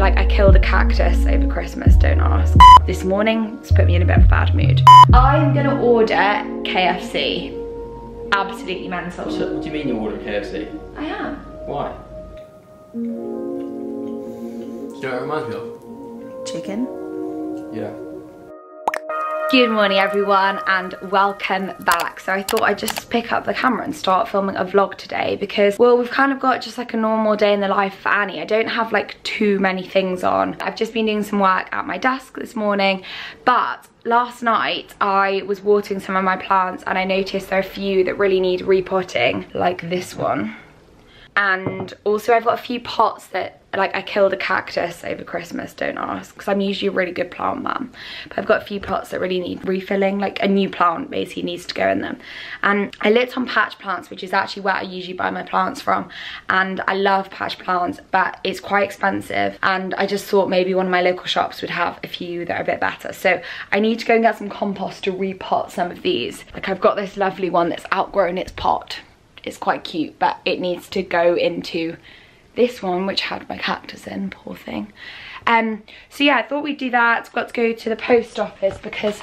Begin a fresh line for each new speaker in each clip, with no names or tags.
Like, I killed a cactus over Christmas, don't ask. This morning, it's put me in a bit of a bad mood. I'm gonna order KFC. Absolutely mental.
What do you mean you're ordering KFC?
I am.
Why? Do you know what it reminds me of?
Chicken.
Yeah.
Good morning everyone and welcome back. So I thought I'd just pick up the camera and start filming a vlog today because, well, we've kind of got just like a normal day in the life for Annie. I don't have like too many things on. I've just been doing some work at my desk this morning, but last night I was watering some of my plants and I noticed there are a few that really need repotting, like this one. And also I've got a few pots that, like, I killed a cactus over Christmas, don't ask, because I'm usually a really good plant mum. But I've got a few pots that really need refilling, like a new plant basically needs to go in them. And I looked on Patch Plants, which is actually where I usually buy my plants from. And I love Patch Plants, but it's quite expensive. And I just thought maybe one of my local shops would have a few that are a bit better. So I need to go and get some compost to repot some of these. Like, I've got this lovely one that's outgrown its pot. It's quite cute, but it needs to go into this one, which had my cactus in, poor thing. So yeah, I thought we'd do that. I've got to go to the post office because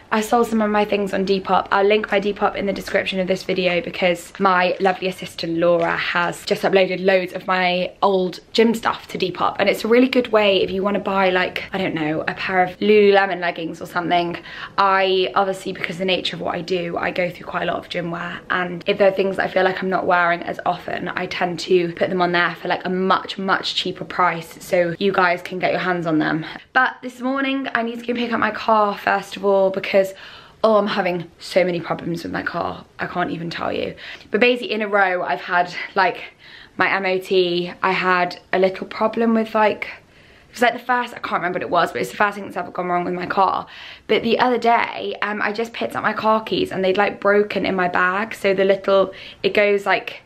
I sold some of my things on Depop. I'll link my Depop in the description of this video because my lovely assistant Laura has just uploaded loads of my old gym stuff to Depop, and it's a really good way if you want to buy, like, I don't know, a pair of Lululemon leggings or something. I obviously, because of the nature of what I do, I go through quite a lot of gym wear, and if there are things I feel like I'm not wearing as often, I tend to put them on there for like a much cheaper price so you guys can get your hands on them. But this morning I need to go pick up my car first of all because, oh, I'm having so many problems with my car, I can't even tell you. But basically in a row I've had like my MOT, I had a little problem with, like, it was like the first, I can't remember what it was, but it's the first thing that's ever gone wrong with my car. But the other day, I just picked up my car keys and they'd like broken in my bag. So the little, it goes like,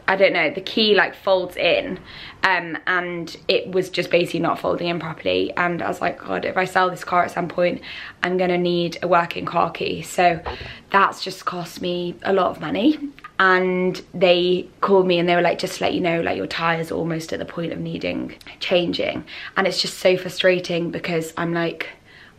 I don't know, the key like folds in, and it was just basically not folding in properly. And I was like, God, if I sell this car at some point, I'm gonna need a working car key. So that's just cost me a lot of money. And they called me and they were like, just to let you know, like, your tyres are almost at the point of needing changing. And it's just so frustrating because I'm like,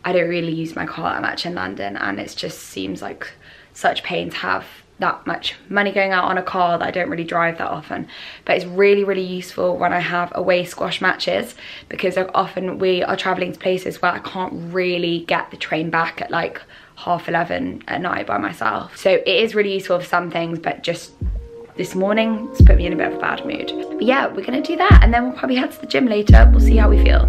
I don't really use my car that much in London, and it just seems like such pain to have that much money going out on a car that I don't really drive that often. But it's really useful when I have away squash matches, because often we are traveling to places where I can't really get the train back at like 11:30 at night by myself. So it is really useful for some things, but just this morning it's put me in a bit of a bad mood. But yeah, we're gonna do that and then we'll probably head to the gym later. We'll see how we feel.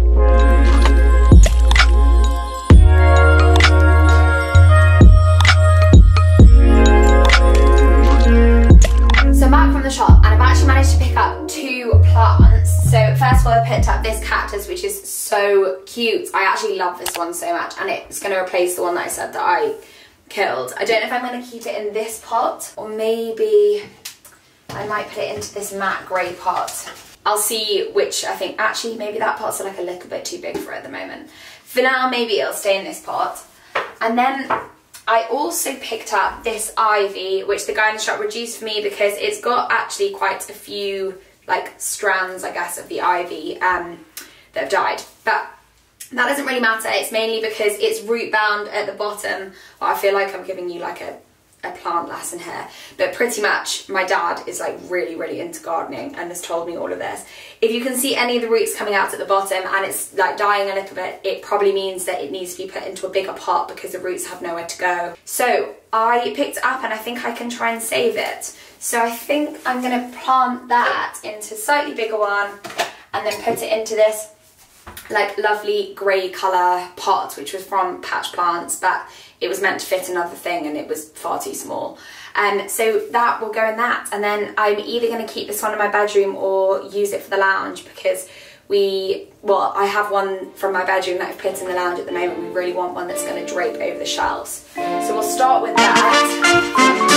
So I'm back from the shop and I've actually managed to pick up 2 plants. So first of all, I picked up this cactus, which is so cute. I actually love this one so much, and it's going to replace the one that I said that I killed. I don't know if I'm going to keep it in this pot, or maybe I might put it into this matte grey pot. I'll see which. I think actually maybe that pot's like a little bit too big for it at the moment. For now, maybe it'll stay in this pot. And then I also picked up this ivy, which the guy in the shop reduced for me because it's got actually quite a few like strands, I guess, of the ivy that have died. But that doesn't really matter. It's mainly because it's root bound at the bottom. Well, I feel like I'm giving you like a plant lesson here, but pretty much my dad is like really into gardening and has told me all of this. If you can see any of the roots coming out at the bottom and it's like dying a little bit, it probably means that it needs to be put into a bigger pot because the roots have nowhere to go. So I picked it up and I think I can try and save it. So I think I'm gonna plant that into a slightly bigger one and then put it into this like lovely grey colour pot, which was from Patch Plants, but it was meant to fit another thing and it was far too small. So that will go in that, and then I'm either going to keep this one in my bedroom or use it for the lounge because I have one from my bedroom that I've put in the lounge at the moment. We really want one that's going to drape over the shelves. So we'll start with that.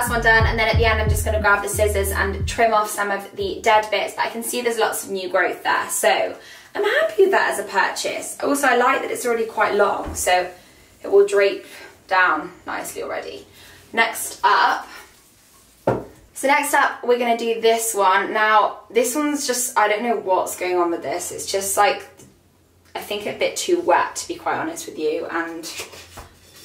One done, and then at the end I'm just going to grab the scissors and trim off some of the dead bits, but I can see there's lots of new growth there, so I'm happy with that as a purchase. Also, I like that it's already quite long, so it will drape down nicely already. Next up, we're gonna do this one. Now, this one's just, I don't know what's going on with this. It's just like, I think a bit too wet, to be quite honest with you, and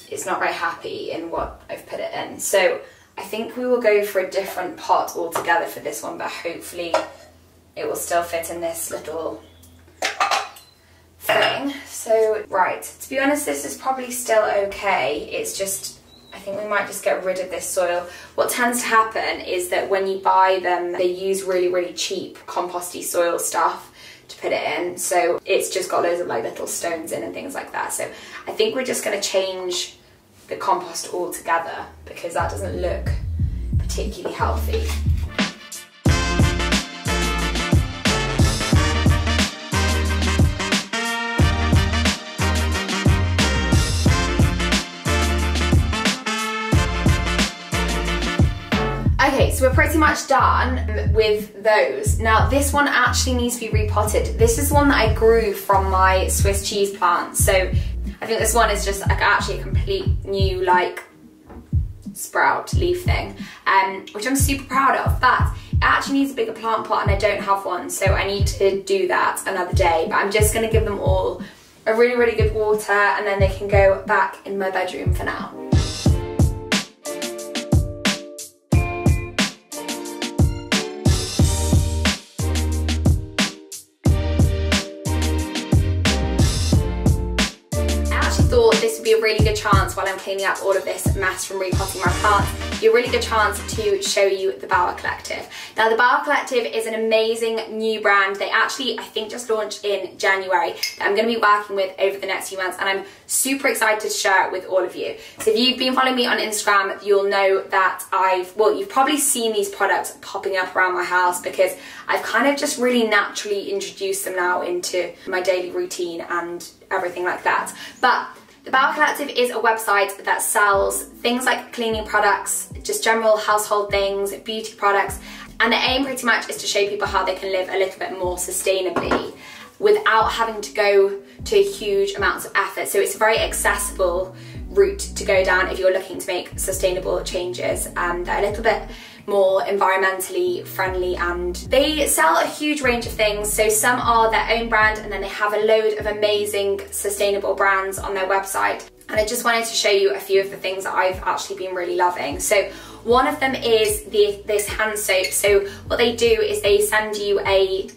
it's not very happy in what I've put it in. So I think we will go for a different pot altogether for this one, but hopefully it will still fit in this little thing. So, right, to be honest, this is probably still okay. It's just, I think we might just get rid of this soil. What tends to happen is that when you buy them, they use really cheap composty soil stuff to put it in. So it's just got loads of like little stones in and things like that. So I think we're just going to change the compost altogether because that doesn't look particularly healthy. Okay, so we're pretty much done with those. Now this one actually needs to be repotted. This is one that I grew from my Swiss cheese plant. So I think this one is just like actually a complete new like sprout leaf thing, which I'm super proud of, but it actually needs a bigger plant pot and I don't have one, so I need to do that another day. But I'm just gonna give them all a really good water and then they can go back in my bedroom for now. Thought this would be a really good chance while I'm cleaning up all of this mess from repotting my plants, be a really good chance to show you the Bower Collective. Now the Bower Collective is an amazing new brand. They actually, I think, just launched in January that I'm going to be working with over the next few months, and I'm super excited to share it with all of you. So if you've been following me on Instagram, you'll know that you've probably seen these products popping up around my house because I've kind of just really naturally introduced them now into my daily routine and everything like that. But the Bower Collective is a website that sells things like cleaning products, just general household things, beauty products, and the aim pretty much is to show people how they can live a little bit more sustainably without having to go to huge amounts of effort. So it's a very accessible route to go down if you're looking to make sustainable changes, and they're a little bit more environmentally friendly, and they sell a huge range of things. So some are their own brand and then they have a load of amazing sustainable brands on their website, and I just wanted to show you a few of the things that I've actually been really loving. So one of them is this hand soap. So what they do is they send you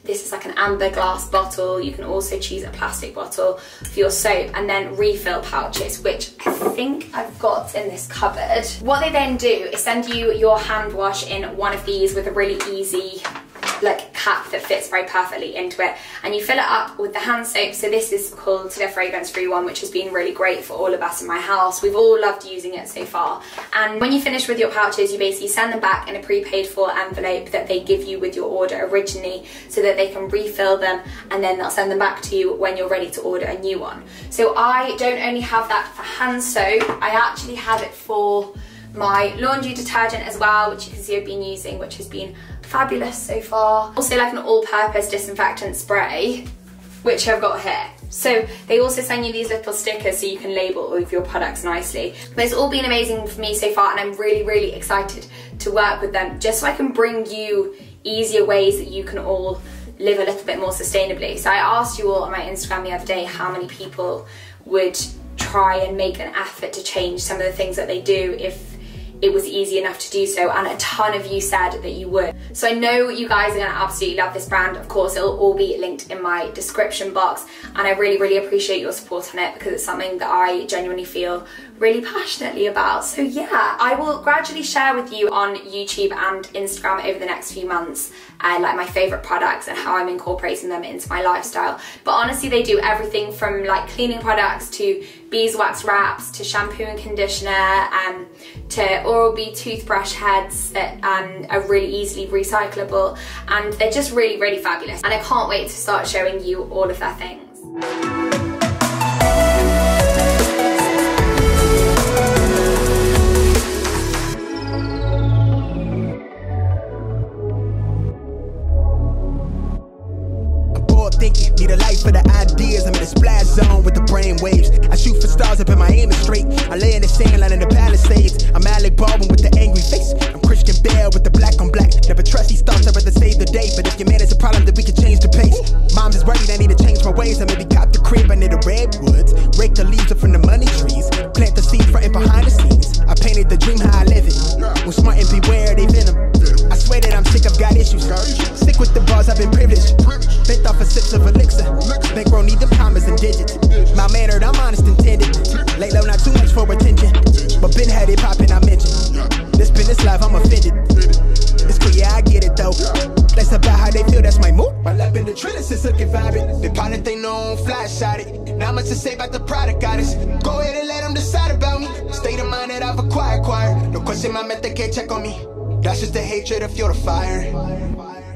this is like an amber glass bottle. You can also choose a plastic bottle for your soap, and then refill pouches, which I think I've got in this cupboard. What they then do is send you your hand wash in one of these with a really easy like cap that fits very perfectly into it, and you fill it up with the hand soap. So this is called the fragrance-free one, which has been really great for all of us in my house. We've all loved using it so far. And when you finish with your pouches, you basically send them back in a prepaid for envelope that they give you with your order originally, so that they can refill them, and then they'll send them back to you when you're ready to order a new one. So I don't only have that for hand soap, I actually have it for my laundry detergent as well, which you can see I've been using, which has been fabulous so far. Also like an all-purpose disinfectant spray, which I've got here. So they also send you these little stickers so you can label all of your products nicely. But it's all been amazing for me so far, and I'm really excited to work with them just so I can bring you easier ways that you can all live a little bit more sustainably. So I asked you all on my Instagram the other day how many people would try and make an effort to change some of the things that they do if it was easy enough to do so, and a ton of you said that you would. So I know you guys are gonna absolutely love this brand. Of course, it'll all be linked in my description box, and I really appreciate your support on it because it's something that I genuinely feel really passionately about. So yeah, I will gradually share with you on YouTube and Instagram over the next few months like my favorite products and how I'm incorporating them into my lifestyle. But honestly, they do everything from like cleaning products to beeswax wraps to shampoo and conditioner, to Oral-B toothbrush heads that are really easily recyclable, and they're just really fabulous, and I can't wait to start showing you all of their things.
Need a life for the ideas. I'm in a splash zone with the brain waves. I shoot for stars up in my aim is straight. I lay in the sand down in the Palisades. I'm Alec Baldwin with the angry face. I'm Christian Bale with the black on black. Never trust these thoughts, I'd rather save the day. But if your man is a problem, then we can change the pace. Mom's is worried I need to change my ways. I maybe cop the crib under the redwoods. Rake the leaves up from the money trees. Plant the seed front and behind the scenes. I painted the dream how I live it. When smart and beware they venom. I swear that I'm sick, I've got issues. Sick with the bars, I've been privileged. Bent off a sips of elixir. Bankroll need them commas and digits. Mal-mannered, I'm honest intended. Lay low, not too much for attention. But been had it poppin', I mentioned. This business life, I'm offended. It's cool, yeah, I get it though. That's about how they feel, that's my mood. My lap in the trailer since looking vibrant. They pilot they know flash shot it. Not much to say about the product goddess. Go ahead and let them decide about me. State of mind that I've acquired. No question, my method can't check on me. That's just the hatred of fuel to fire.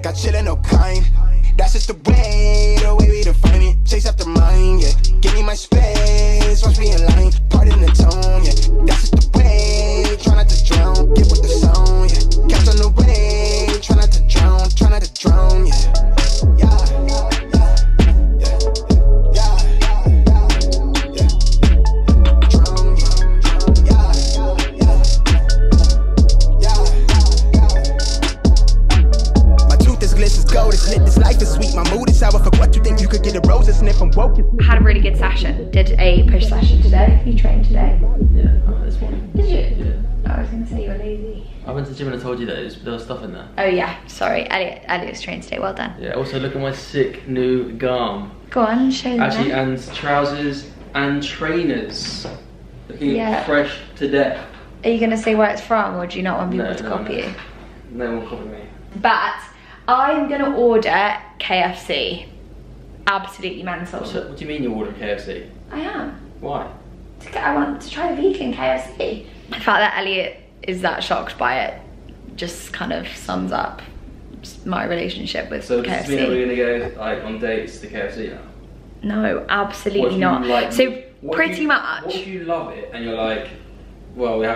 Got chillin', no kind. That's just the way we define it. Chase after mine, yeah. Give me my space, watch me in line. Pardon the tone, yeah. That's just the way. Try not to drown, get with the sound, yeah. Catch on the way, try not to drown, yeah. Yeah. This life is sweet, my mood is sour. For what you think you could get a rose and sniff, I'm woke.
Had a really good session. Did a push session today. You trained today?
Yeah, this morning.
Did you?
Yeah.
I was going to say you were lazy.
I went to the gym and I told you that there was stuff in there.
Oh yeah, sorry. Elliot's trained today, well done.
Yeah, also look at my sick new garm.
Go on, show them.
Actually, and trousers and trainers. Looking fresh to death.
Are you going to say where it's from, or do you not want people to copy you?
No one copy me.
But I'm going to order KFC. Absolutely mental.
So, what do you mean you're ordering KFC?
I am.
Why?
I want to try the vegan KFC. The fact that Elliot is that shocked by it just kind of sums up my relationship with KFC.
So does this mean that we're going to go like on dates to KFC now?
No, absolutely not.
Like,
so pretty much.
What if you love it and you're like, well, I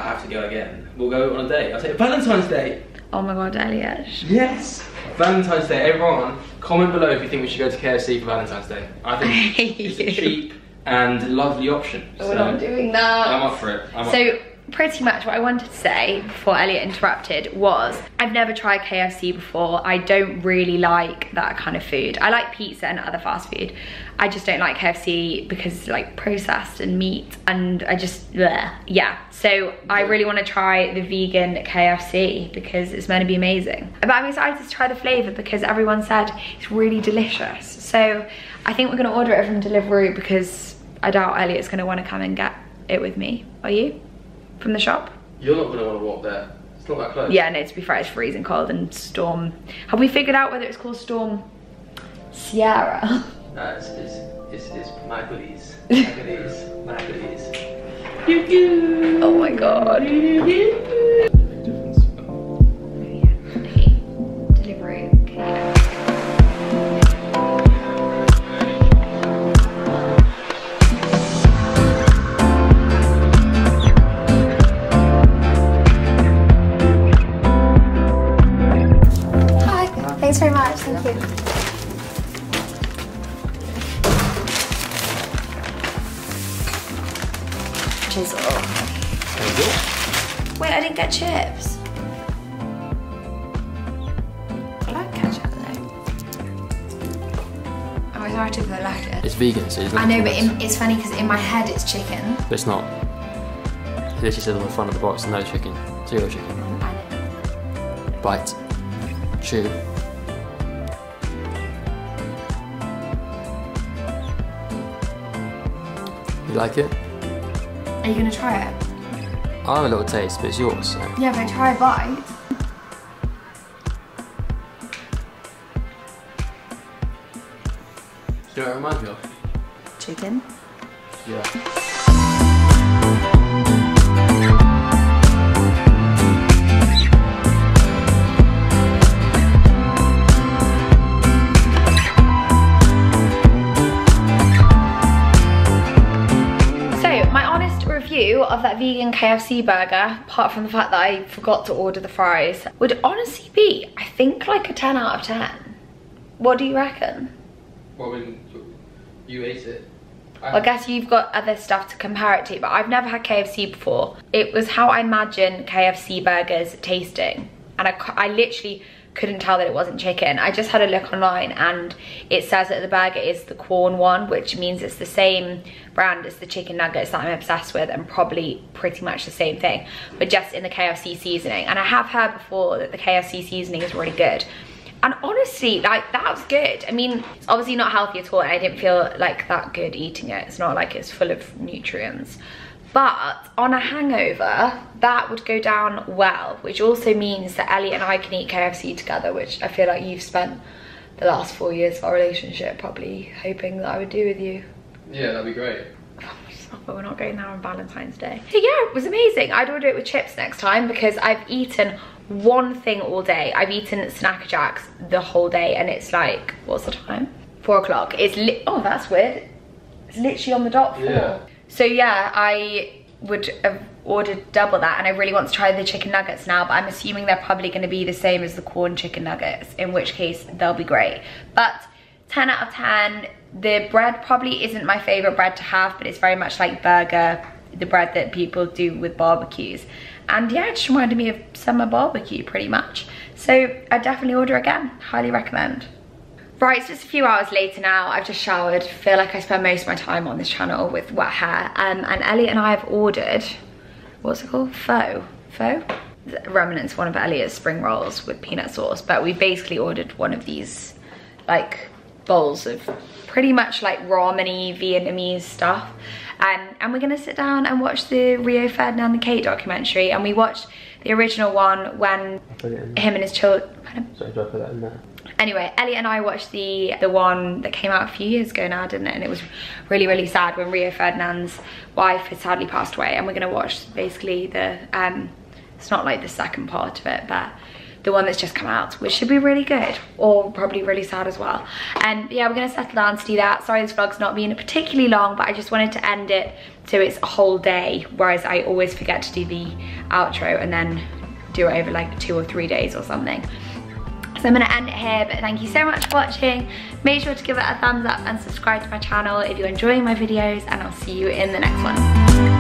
have to go again. We'll go on a date. I'll take Valentine's Day.
Oh my god, Elliot.
Yes! Valentine's Day. Everyone, comment below if you think we should go to KFC for Valentine's Day. I think it's a cheap and lovely option.
So we're not doing that.
I'm up for it.
Pretty much what I wanted to say before Elliot interrupted was, I've never tried KFC before. I don't really like that kind of food. I like pizza and other fast food. I just don't like KFC because it's like processed and meat, and I just, bleh. Yeah. So I really want to try the vegan KFC because it's meant to be amazing. But I'm excited to try the flavour because everyone said it's really delicious. So I think we're going to order it from Deliveroo because I doubt Elliot's going to want to come and get it with me. Are you? From the shop?
You're not going to want to walk there. It's not that close.
Yeah, no, to be fair, it's freezing cold and Storm. Have we figured out whether it's called Storm Sierra?
No, it's Maggleys.
Oh my god. Delivery.
Thanks very much, thank you.
Chisel. Wait, I didn't get chips. I like ketchup though. Oh, it's alright if I like it.
It's vegan, so
I know, but it's funny because in my head it's chicken.
But it's not. It literally said on the front of the box, no chicken, zero chicken.
I know.
Bite. Chew. You like it?
Are you gonna try it?
I'll have a little taste, but it's yours, so.
Yeah, but try a bite.
Do you know what it reminds me of?
Chicken?
Yeah.
Of that vegan KFC burger, apart from the fact that I forgot to order the fries, would honestly be, I think, like a 10 out of 10. What do you reckon?
Well, when you ate it,
I guess you've got other stuff to compare it to, but I've never had KFC before. It was how I imagine KFC burgers tasting, and I literally couldn't tell that it wasn't chicken. I just had a look online and it says that the burger is the corn one, which means it's the same brand as the chicken nuggets that I'm obsessed with, and probably pretty much the same thing, but just in the KFC seasoning. And I have heard before that the KFC seasoning is really good. And honestly, like, that was good. I mean, it's obviously not healthy at all, and I didn't feel like that good eating it. It's not like it's full of nutrients. But on a hangover, that would go down well, which also means that Ellie and I can eat KFC together, which I feel like you've spent the last 4 years of our relationship probably hoping that I would do with you.
Yeah, that'd be great.
But we're not going there on Valentine's Day. So yeah, it was amazing. I'd order it with chips next time because I've eaten one thing all day. I've eaten Snack Jacks the whole day, and it's like, what's the time? 4 o'clock. It's oh, that's weird. It's literally on the dot 4.
Yeah.
So yeah, I would have ordered double that, and I really want to try the chicken nuggets now, but I'm assuming they're probably going to be the same as the corn chicken nuggets, in which case they'll be great. But 10 out of 10. The bread probably isn't my favorite bread to have, but it's very much like burger, the bread that people do with barbecues. And yeah, it just reminded me of summer barbecue pretty much. So I definitely order again, highly recommend. Right, it's just a few hours later now. I've just showered. Feel like I spend most of my time on this channel with wet hair. And Elliot and I have ordered, what's it called? Pho. Remnants, one of Elliot's spring rolls with peanut sauce. But we basically ordered one of these like bowls of pretty much like ramen-y Vietnamese stuff. And we're gonna sit down and watch the Rio Ferdinand and Kate documentary. And we watched the original one when him and his children.
Sorry, do I put that in there?
Anyway, Elliot and I watched the one that came out a few years ago now, didn't it? And it was really, really sad when Rio Ferdinand's wife had sadly passed away. And we're gonna watch basically the, it's not like the second part of it, but the one that's just come out, which should be really good, or probably really sad as well. And yeah, we're gonna settle down to do that. Sorry this vlog's not being particularly long, but I just wanted to end it so it's a whole day, whereas I always forget to do the outro and then do it over like 2 or 3 days or something. So I'm gonna end it here, but thank you so much for watching. Make sure to give it a thumbs up and subscribe to my channel if you're enjoying my videos, and I'll see you in the next one.